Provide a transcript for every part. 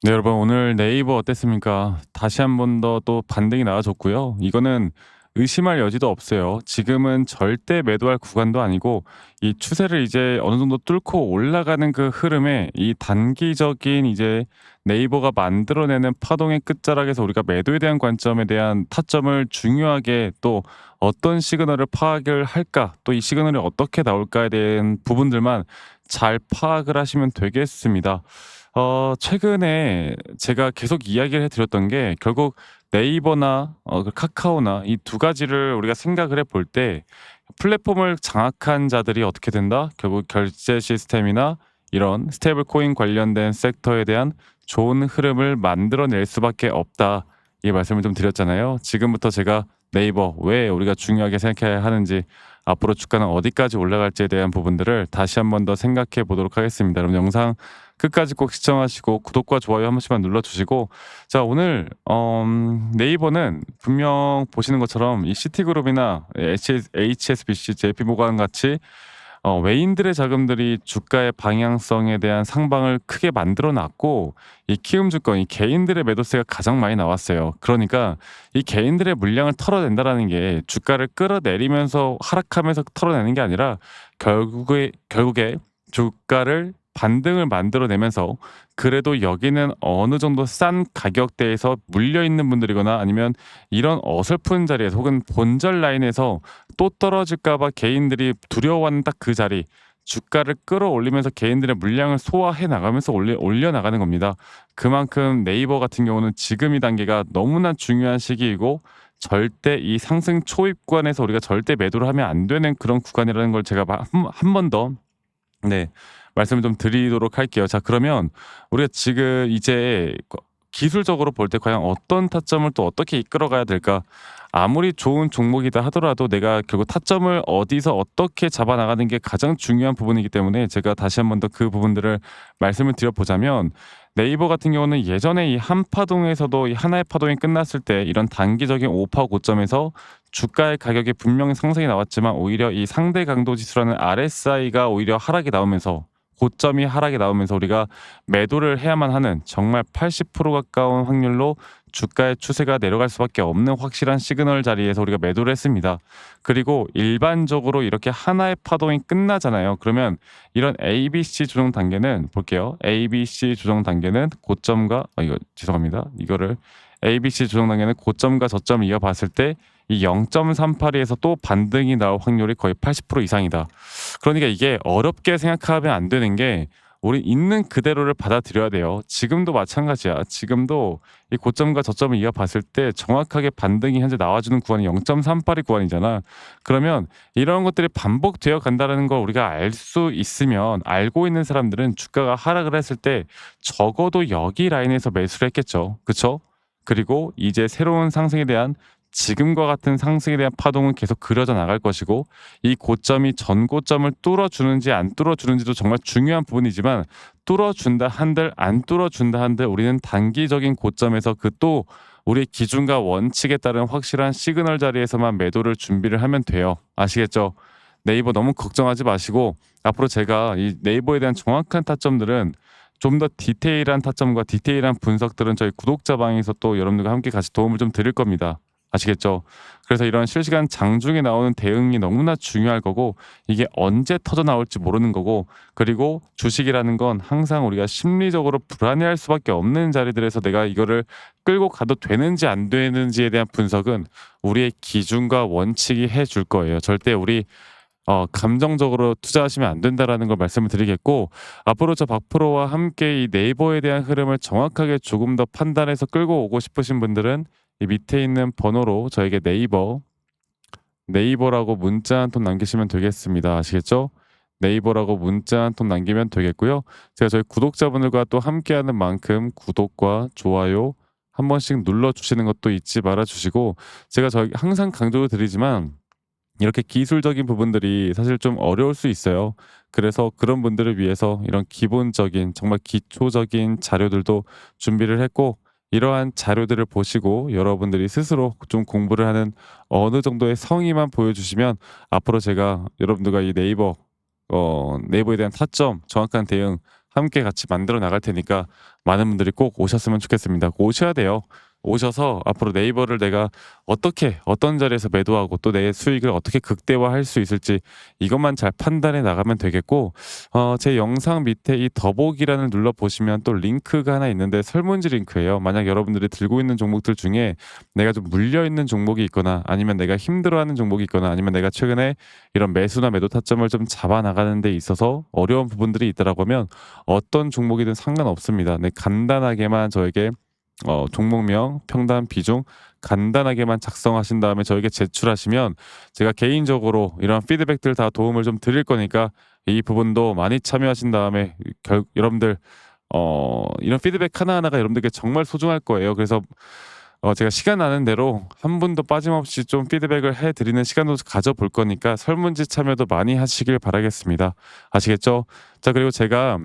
네, 여러분 오늘 네이버 어땠습니까? 다시 한 번 더 또 반등이 나와줬고요. 이거는 의심할 여지도 없어요. 지금은 절대 매도할 구간도 아니고 이 추세를 이제 어느 정도 뚫고 올라가는 그 흐름에 이 단기적인 이제 네이버가 만들어내는 파동의 끝자락에서 우리가 매도에 대한 관점에 대한 타점을 중요하게 또 어떤 시그널을 파악을 할까 또 이 시그널이 어떻게 나올까에 대한 부분들만 잘 파악을 하시면 되겠습니다. 최근에 제가 계속 이야기를 해 드렸던 게 결국 네이버나 그 카카오나 이 두 가지를 우리가 생각을 해볼 때 플랫폼을 장악한 자들이 어떻게 된다? 결국 결제 시스템이나 이런 스테이블 코인 관련된 섹터에 대한 좋은 흐름을 만들어낼 수밖에 없다. 이 말씀을 좀 드렸잖아요. 지금부터 제가 네이버 왜 우리가 중요하게 생각해야 하는지 앞으로 주가는 어디까지 올라갈지에 대한 부분들을 다시 한번 더 생각해 보도록 하겠습니다. 그럼 영상 끝까지 꼭 시청하시고 구독과 좋아요 한 번씩만 눌러주시고 자 오늘 네이버는 분명 보시는 것처럼 이 시티그룹이나 HSBC, JP모간 같이 외인들의 자금들이 주가의 방향성에 대한 상방을 크게 만들어 놨고 이 키움 주권, 이 개인들의 매도세가 가장 많이 나왔어요. 그러니까 이 개인들의 물량을 털어낸다라는 게 주가를 끌어내리면서 하락하면서 털어내는 게 아니라 결국에 주가를 반등을 만들어내면서 그래도 여기는 어느 정도 싼 가격대에서 물려 있는 분들이거나 아니면 이런 어설픈 자리에서 혹은 본절 라인에서 또 떨어질까 봐 개인들이 두려워하는 딱 그 자리 주가를 끌어올리면서 개인들의 물량을 소화해 나가면서 올려 나가는 겁니다. 그만큼 네이버 같은 경우는 지금 이 단계가 너무나 중요한 시기이고 절대 이 상승 초입관에서 우리가 절대 매도를 하면 안 되는 그런 구간이라는 걸 제가 한 번 더 네. 말씀을 좀 드리도록 할게요. 자 그러면 우리가 지금 이제 기술적으로 볼 때 과연 어떤 타점을 또 어떻게 이끌어 가야 될까? 아무리 좋은 종목이다 하더라도 내가 결국 타점을 어디서 어떻게 잡아 나가는 게 가장 중요한 부분이기 때문에 제가 다시 한 번 더 그 부분들을 말씀을 드려 보자면 네이버 같은 경우는 예전에 이 한파동에서도 이 하나의 파동이 끝났을 때 이런 단기적인 오파 고점에서 주가의 가격이 분명히 상승이 나왔지만 오히려 이 상대 강도 지수라는 RSI가 오히려 하락이 나오면서 고점이 하락이 나오면서 우리가 매도를 해야만 하는 정말 80% 가까운 확률로 주가의 추세가 내려갈 수밖에 없는 확실한 시그널 자리에서 우리가 매도를 했습니다. 그리고 일반적으로 이렇게 하나의 파동이 끝나잖아요. 그러면 이런 ABC 조정 단계는 볼게요. ABC 조정 단계는 고점과 이거 죄송합니다. 이거를 ABC 조정 단계는 고점과 저점을 이어봤을 때 이 0.38에서 또 반등이 나올 확률이 거의 80% 이상이다. 그러니까 이게 어렵게 생각하면 안 되는 게 우리 있는 그대로를 받아들여야 돼요. 지금도 마찬가지야. 지금도 이 고점과 저점을 이어봤을 때 정확하게 반등이 현재 나와주는 구간이 0.38이 구간이잖아. 그러면 이런 것들이 반복되어 간다는 걸 우리가 알 수 있으면 알고 있는 사람들은 주가가 하락을 했을 때 적어도 여기 라인에서 매수를 했겠죠. 그쵸? 그리고 이제 새로운 상승에 대한 지금과 같은 상승에 대한 파동은 계속 그려져 나갈 것이고 이 고점이 전 고점을 뚫어주는지 안 뚫어주는지도 정말 중요한 부분이지만 뚫어준다 한들 안 뚫어준다 한들 우리는 단기적인 고점에서 그 또 우리의 기준과 원칙에 따른 확실한 시그널 자리에서만 매도를 준비를 하면 돼요. 아시겠죠? 네이버 너무 걱정하지 마시고 앞으로 제가 이 네이버에 대한 정확한 타점들은 좀 더 디테일한 타점과 디테일한 분석들은 저희 구독자 방에서 또 여러분들과 함께 같이 도움을 좀 드릴 겁니다. 아시겠죠? 그래서 이런 실시간 장중에 나오는 대응이 너무나 중요할 거고 이게 언제 터져 나올지 모르는 거고 그리고 주식이라는 건 항상 우리가 심리적으로 불안해할 수밖에 없는 자리들에서 내가 이거를 끌고 가도 되는지 안 되는지에 대한 분석은 우리의 기준과 원칙이 해줄 거예요. 절대 우리 감정적으로 투자하시면 안 된다라는 걸 말씀을 드리겠고 앞으로 저 박프로와 함께 이 네이버에 대한 흐름을 정확하게 조금 더 판단해서 끌고 오고 싶으신 분들은 이 밑에 있는 번호로 저에게 네이버라고 문자 한 통 남기시면 되겠습니다. 아시겠죠? 네이버라고 문자 한 통 남기면 되겠고요. 제가 저희 구독자분들과 또 함께하는 만큼 구독과 좋아요 한 번씩 눌러주시는 것도 잊지 말아 주시고 제가 저희 항상 강조를 드리지만 이렇게 기술적인 부분들이 사실 좀 어려울 수 있어요. 그래서 그런 분들을 위해서 이런 기본적인 정말 기초적인 자료들도 준비를 했고 이러한 자료들을 보시고 여러분들이 스스로 좀 공부를 하는 어느 정도의 성의만 보여주시면 앞으로 제가 여러분들과 이 네이버에 대한 타점 정확한 대응 함께 같이 만들어 나갈 테니까 많은 분들이 꼭 오셨으면 좋겠습니다. 꼭 오셔야 돼요. 오셔서 앞으로 네이버를 내가 어떻게 어떤 자리에서 매도하고 또 내 수익을 어떻게 극대화할 수 있을지 이것만 잘 판단해 나가면 되겠고 제 영상 밑에 이 더보기란을 눌러 보시면 또 링크가 하나 있는데 설문지 링크예요. 만약 여러분들이 들고 있는 종목들 중에 내가 좀 물려 있는 종목이 있거나 아니면 내가 힘들어하는 종목이 있거나 아니면 내가 최근에 이런 매수나 매도 타점을 좀 잡아 나가는 데 있어서 어려운 부분들이 있다라고 하면 어떤 종목이든 상관없습니다. 네, 간단하게만 저에게 종목명, 평단, 비중 간단하게만 작성하신 다음에 저에게 제출하시면 제가 개인적으로 이런 피드백들 다 도움을 좀 드릴 거니까 이 부분도 많이 참여하신 다음에 여러분들 이런 피드백 하나하나가 여러분들께 정말 소중할 거예요. 그래서 제가 시간 나는 대로 한 분도 빠짐없이 좀 피드백을 해 드리는 시간도 가져볼 거니까 설문지 참여도 많이 하시길 바라겠습니다. 아시겠죠? 자, 그리고 제가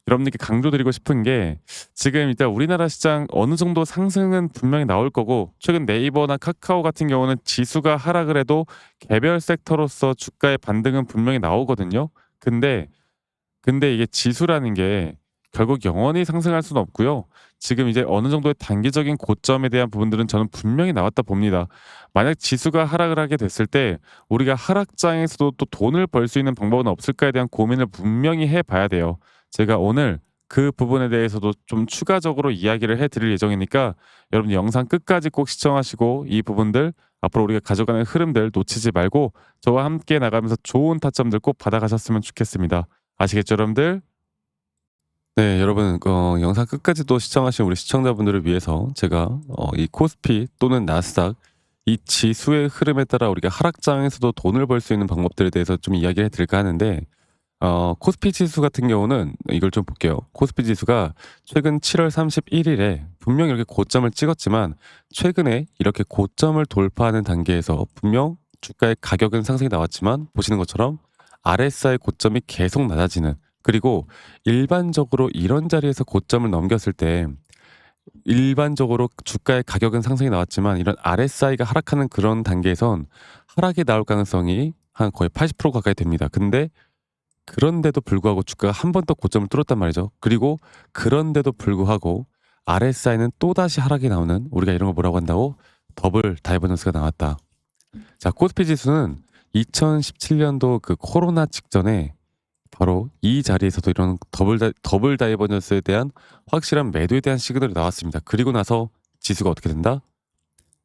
여러분들께 강조드리고 싶은 게 지금 일단 우리나라 시장 어느 정도 상승은 분명히 나올 거고 최근 네이버나 카카오 같은 경우는 지수가 하락을 해도 개별 섹터로서 주가의 반등은 분명히 나오거든요. 근데 이게 지수라는 게 결국 영원히 상승할 수는 없고요. 지금 이제 어느 정도의 단기적인 고점에 대한 부분들은 저는 분명히 나왔다 봅니다. 만약 지수가 하락을 하게 됐을 때 우리가 하락장에서도 또 돈을 벌 수 있는 방법은 없을까에 대한 고민을 분명히 해 봐야 돼요. 제가 오늘 그 부분에 대해서도 좀 추가적으로 이야기를 해 드릴 예정이니까 여러분 영상 끝까지 꼭 시청하시고 이 부분들 앞으로 우리가 가져가는 흐름들 놓치지 말고 저와 함께 나가면서 좋은 타점들 꼭 받아가셨으면 좋겠습니다. 아시겠죠, 여러분들? 네, 여러분, 영상 끝까지 또 시청하신 우리 시청자분들을 위해서 제가 이 코스피 또는 나스닥 이 지수의 흐름에 따라 우리가 하락장에서도 돈을 벌 수 있는 방법들에 대해서 좀 이야기를 해드릴까 하는데 코스피 지수 같은 경우는 이걸 좀 볼게요. 코스피 지수가 최근 7월 31일에 분명 이렇게 고점을 찍었지만 최근에 이렇게 고점을 돌파하는 단계에서 분명 주가의 가격은 상승이 나왔지만 보시는 것처럼 RSI 고점이 계속 낮아지는 그리고 일반적으로 이런 자리에서 고점을 넘겼을 때 일반적으로 주가의 가격은 상승이 나왔지만 이런 RSI가 하락하는 그런 단계에선 하락이 나올 가능성이 한 거의 80% 가까이 됩니다. 근데 그런데도 불구하고 주가가 한 번 더 고점을 뚫었단 말이죠. 그리고 그런데도 불구하고 RSI는 또다시 하락이 나오는 우리가 이런 걸 뭐라고 한다고? 더블 다이버전스가 나왔다. 자, 코스피 지수는 2017년도 그 코로나 직전에 바로 이 자리에서도 이런 더블 다이버전스에 대한 확실한 매도에 대한 시그널이 나왔습니다. 그리고 나서 지수가 어떻게 된다?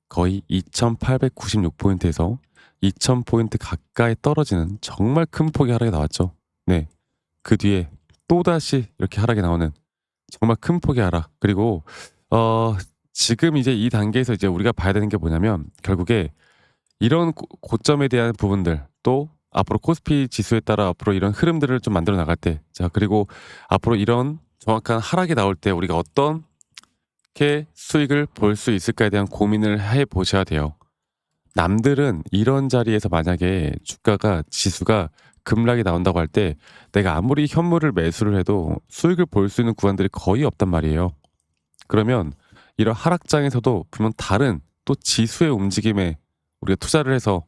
거의 2896포인트에서 2000포인트 가까이 떨어지는 정말 큰 폭의 하락이 나왔죠. 네. 그 뒤에 또다시 이렇게 하락이 나오는 정말 큰 폭의 하락. 그리고 지금 이제 이 단계에서 이제 우리가 봐야 되는 게 뭐냐면 결국에 이런 고점에 대한 부분들 또 앞으로 코스피 지수에 따라 앞으로 이런 흐름들을 좀 만들어 나갈 때 자 그리고 앞으로 이런 정확한 하락이 나올 때 우리가 어떻게 수익을 볼 수 있을까에 대한 고민을 해 보셔야 돼요. 남들은 이런 자리에서 만약에 주가가 지수가 급락이 나온다고 할 때 내가 아무리 현물을 매수를 해도 수익을 볼 수 있는 구간들이 거의 없단 말이에요. 그러면 이런 하락장에서도 분명 다른 또 지수의 움직임에 우리가 투자를 해서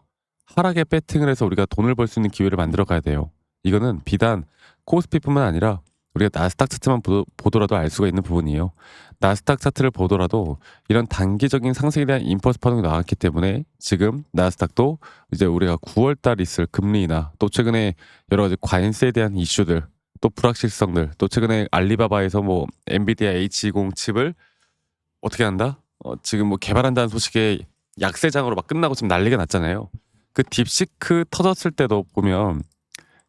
하락에 배팅을 해서 우리가 돈을 벌 수 있는 기회를 만들어 가야 돼요. 이거는 비단 코스피뿐만 아니라 우리가 나스닥 차트만 보더라도 알 수가 있는 부분이에요. 나스닥 차트를 보더라도 이런 단기적인 상승에 대한 임펄스 파동이 나왔기 때문에 지금 나스닥도 이제 우리가 9월 달 있을 금리나 또 최근에 여러 가지 관세에 대한 이슈들 또 불확실성들 또 최근에 알리바바에서 뭐 엔비디아 H20 칩을 어떻게 한다? 지금 뭐 개발한다는 소식에 약세장으로 막 끝나고 지금 난리가 났잖아요. 그 딥시크 터졌을 때도 보면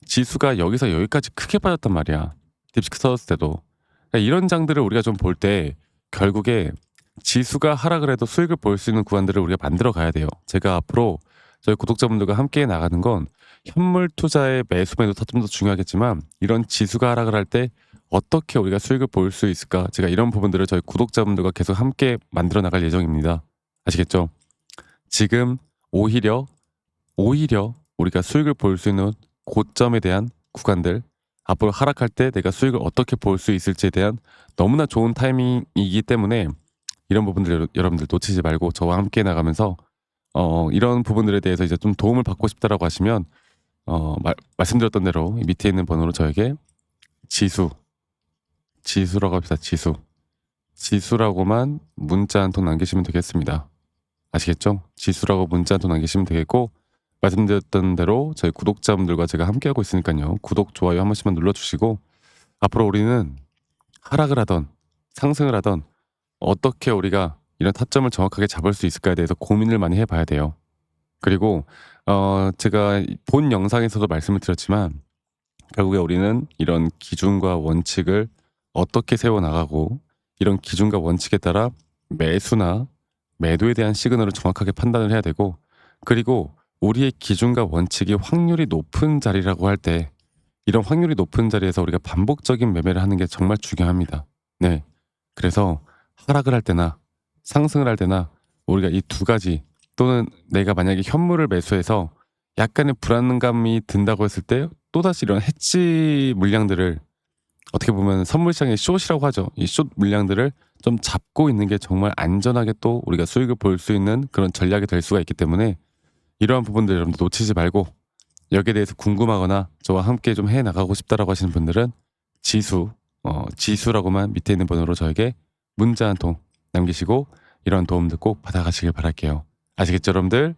지수가 여기서 여기까지 크게 빠졌단 말이야. 딥시크 터졌을 때도. 그러니까 이런 장들을 우리가 좀 볼 때 결국에 지수가 하락을 해도 수익을 볼 수 있는 구간들을 우리가 만들어 가야 돼요. 제가 앞으로 저희 구독자분들과 함께 나가는 건 현물 투자의 매수 매도 타점도 중요하겠지만 이런 지수가 하락을 할 때 어떻게 우리가 수익을 볼 수 있을까? 제가 이런 부분들을 저희 구독자분들과 계속 함께 만들어 나갈 예정입니다. 아시겠죠? 지금 오히려 우리가 수익을 볼 수 있는 고점에 대한 구간들 앞으로 하락할 때 내가 수익을 어떻게 볼 수 있을지에 대한 너무나 좋은 타이밍이기 때문에 이런 부분들 여러분들 놓치지 말고 저와 함께 나가면서 이런 부분들에 대해서 이제 좀 도움을 받고 싶다라고 하시면 말씀드렸던 대로 밑에 있는 번호로 저에게 지수 지수라고 합시다. 지수. 지수라고만 문자 한 통 남기시면 되겠습니다. 아시겠죠? 지수라고 문자 한 통 남기시면 되겠고, 말씀드렸던 대로 저희 구독자분들과 제가 함께하고 있으니까요. 구독, 좋아요 한 번씩만 눌러주시고, 앞으로 우리는 하락을 하던 상승을 하던 어떻게 우리가 이런 타점을 정확하게 잡을 수 있을까에 대해서 고민을 많이 해봐야 돼요. 그리고 제가 본 영상에서도 말씀을 드렸지만, 결국에 우리는 이런 기준과 원칙을 어떻게 세워나가고, 이런 기준과 원칙에 따라 매수나 매도에 대한 시그널을 정확하게 판단을 해야 되고, 그리고 우리의 기준과 원칙이 확률이 높은 자리라고 할 때, 이런 확률이 높은 자리에서 우리가 반복적인 매매를 하는 게 정말 중요합니다. 네. 그래서 하락을 할 때나 상승을 할 때나 우리가 이 두 가지, 또는 내가 만약에 현물을 매수해서 약간의 불안감이 든다고 했을 때 또다시 이런 해치 물량들을, 어떻게 보면 선물 시장의 숏이라고 하죠. 이 숏 물량들을 좀 잡고 있는 게 정말 안전하게 또 우리가 수익을 볼 수 있는 그런 전략이 될 수가 있기 때문에, 이러한 부분들 여러분들 놓치지 말고, 여기에 대해서 궁금하거나 저와 함께 좀 해 나가고 싶다라고 하시는 분들은 지수라고만 밑에 있는 번호로 저에게 문자 한 통 남기시고 이런 도움들 꼭 받아가시길 바랄게요. 아시겠죠, 여러분들?